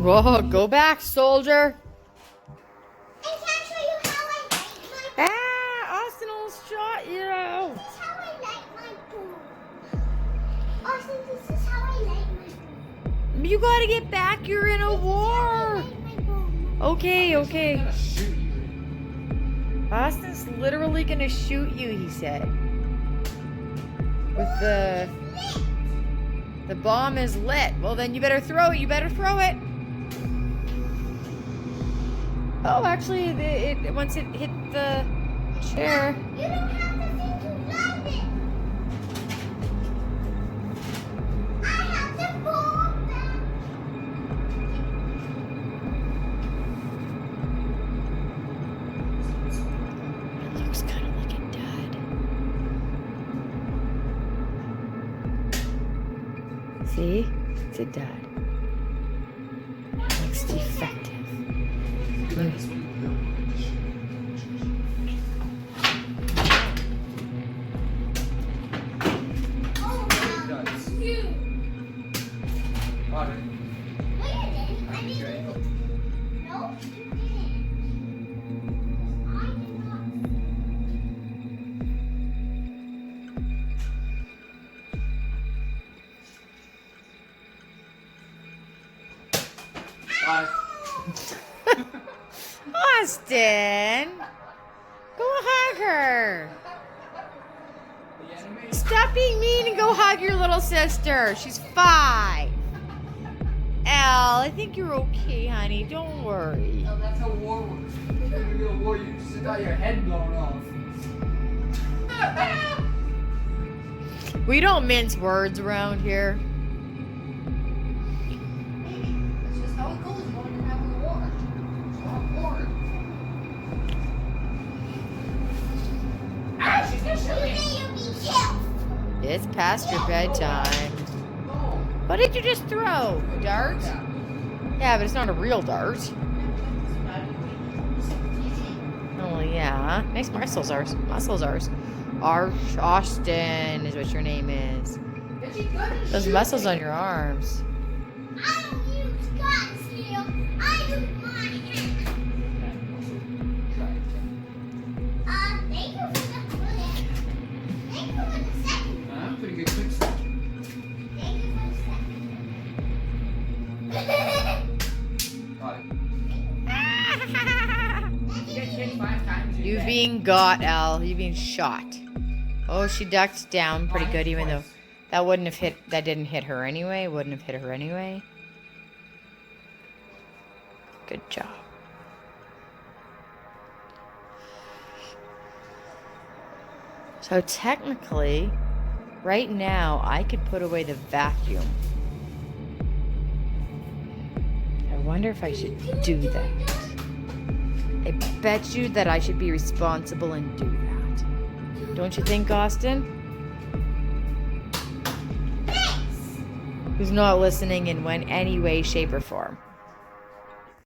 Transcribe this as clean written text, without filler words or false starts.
Whoa, go back, soldier. I can't show you how I like my Austin almost shot you. This is how I like my boo. Austin, this is how I like my boo. You gotta get back. You're in a war. Like my boo. Okay, okay. Gonna shoot you. Austin's literally gonna shoot you, he said. With the bomb is lit. Well, then you better throw it. You better throw it. Oh, actually, once it hit the chair. You don't have the thing to love it. I have the ball back. It looks kind of like a dud. See? It's a dud. It looks defective. Oh, wow. You. Alright. No, you didn't. I mean, no, you didn't. I did not. Austin! Go hug her! Stop being mean and go hug your little sister. She's 5. Elle, I think you're okay, honey. Don't worry. No, that's how war works. In a real war, you just got your head blown off. We don't mince words around here. That's just how it goes when you're having a war. It's not war. Ah, she's gonna shoot me. You be careful. It's past your bedtime. No. What did you just throw? A dart? Yeah, but it's not a real dart. Oh, yeah. Nice muscles, ours. Austin is what your name is. Those muscles on your arms. I don't use guns here. I use my hand. Thank you for the bullet. Thank you for the second. I'm pretty good quick step. Thank you for the second. Got it. You get hit 5 times. You being got, Elle. You being shot. Oh, she ducked down pretty good, even though that wouldn't have hit. That didn't hit her anyway. Wouldn't have hit her anyway. Good job. So technically, right now, I could put away the vacuum. I wonder if I should do that. I bet you that I should be responsible and do that. Don't you think, Austin? Thanks. Who's not listening in any way, shape, or form.